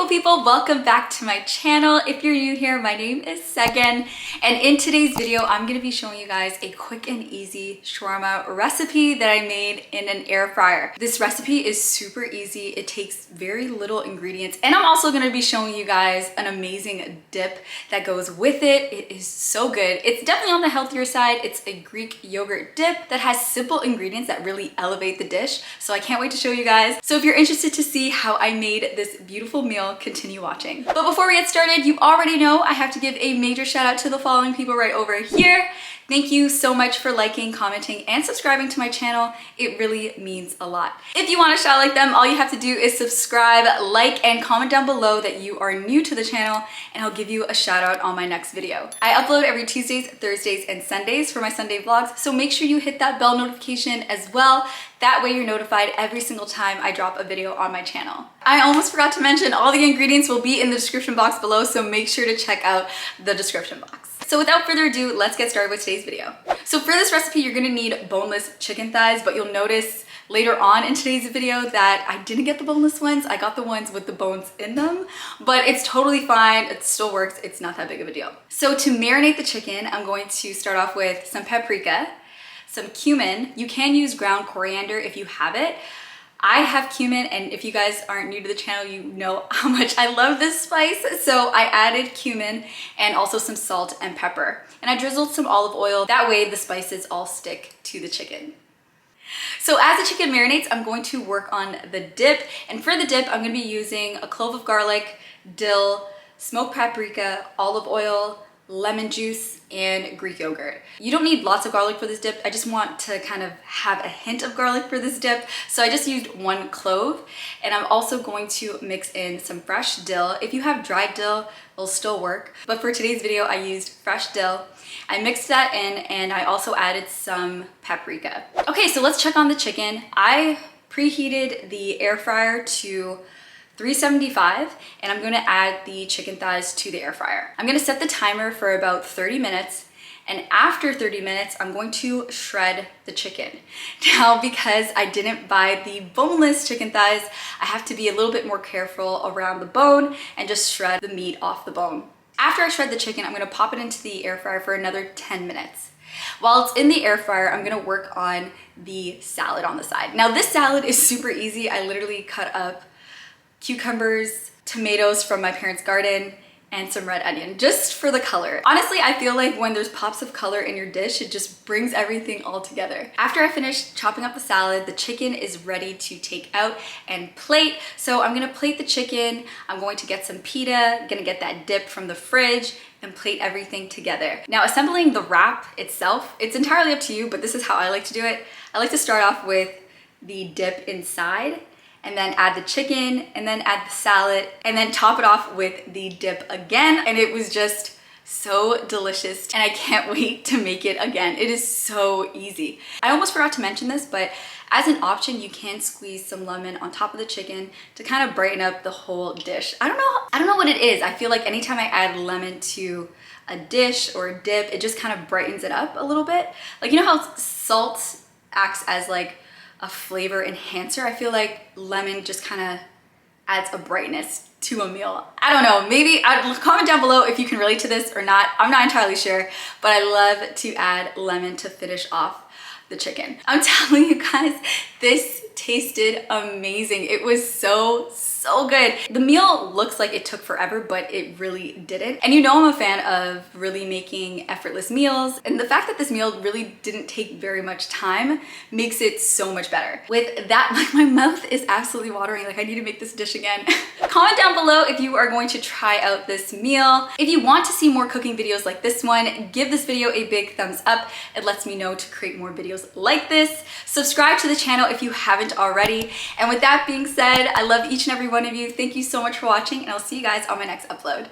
people, welcome back to my channel. If you're new here, my name is Segen, and in today's video I'm going to be showing you guys a quick and easy shawarma recipe that I made in an air fryer. This recipe is super easy. It takes very little ingredients, and I'm also going to be showing you guys an amazing dip that goes with it. It is so good. It's definitely on the healthier side. It's a Greek yogurt dip that has simple ingredients that really elevate the dish, so I can't wait to show you guys. So if you're interested to see how I made this beautiful meal, continue watching. But before we get started, you already know I have to give a major shout out to the following people right over here. Thank you so much for liking, commenting, and subscribing to my channel. It really means a lot. If you want to shout like them, all you have to do is subscribe, like, and comment down below that you are new to the channel, and I'll give you a shout out on my next video. I upload every Tuesdays, Thursdays, and Sundays for my Sunday vlogs, so make sure you hit that bell notification as well. That way you're notified every single time I drop a video on my channel. I almost forgot to mention all the ingredients will be in the description box below, so make sure to check out the description box. So without further ado, let's get started with today's video. So for this recipe, you're gonna need boneless chicken thighs, but you'll notice later on in today's video that I didn't get the boneless ones. I got the ones with the bones in them, but it's totally fine. It still works. It's not that big of a deal. So to marinate the chicken, I'm going to start off with some paprika, some cumin. You can use ground coriander if you have it. I have cumin, and if you guys aren't new to the channel, you know how much I love this spice. So I added cumin and also some salt and pepper. And I drizzled some olive oil. That way the spices all stick to the chicken. So as the chicken marinates, I'm going to work on the dip. And for the dip, I'm gonna be using a clove of garlic, dill, smoked paprika, olive oil, lemon juice, and Greek yogurt. You don't need lots of garlic for this dip. I just want to kind of have a hint of garlic for this dip. So I just used one clove, and I'm also going to mix in some fresh dill. If you have dried dill, it'll still work. But for today's video, I used fresh dill. I mixed that in, and I also added some paprika. Okay, so let's check on the chicken. I preheated the air fryer to 375, and I'm gonna add the chicken thighs to the air fryer. I'm gonna set the timer for about 30 minutes, and after 30 minutes, I'm going to shred the chicken. Now, because I didn't buy the boneless chicken thighs, I have to be a little bit more careful around the bone and just shred the meat off the bone. After I shred the chicken, I'm gonna pop it into the air fryer for another 10 minutes. While it's in the air fryer, I'm gonna work on the salad on the side. Now, this salad is super easy. I literally cut up cucumbers, tomatoes from my parents' garden, and some red onion just for the color. Honestly, I feel like when there's pops of color in your dish, it just brings everything all together. After I finish chopping up the salad, the chicken is ready to take out and plate. So I'm gonna plate the chicken. I'm going to get some pita, gonna get that dip from the fridge, and plate everything together. Now, assembling the wrap itself, it's entirely up to you, but this is how I like to do it. I like to start off with the dip inside, and then add the chicken, and then add the salad, and then top it off with the dip again. And it was just so delicious, and I can't wait to make it again. It is so easy. I almost forgot to mention this, but as an option, you can squeeze some lemon on top of the chicken to kind of brighten up the whole dish. I don't know what it is. I feel like anytime I add lemon to a dish or a dip, it just kind of brightens it up a little bit. Like, you know how salt acts as like a flavor enhancer? I feel like lemon just kind of adds a brightness to a meal. I don't know, maybe comment down below if you can relate to this or not. I'm not entirely sure, but I love to add lemon to finish off the chicken. I'm telling you guys, this tasted amazing. It was so good. The meal looks like it took forever, but it really didn't. And you know I'm a fan of really making effortless meals, and the fact that this meal really didn't take very much time makes it so much better. With that, like, my mouth is absolutely watering. Like, I need to make this dish again. Comment down below if you are going to try out this meal. If you want to see more cooking videos like this one, give this video a big thumbs up. It lets me know to create more videos like this. Subscribe to the channel if you haven't already. And with that being said, I love each and every one of you. Thank you so much for watching, and I'll see you guys on my next upload.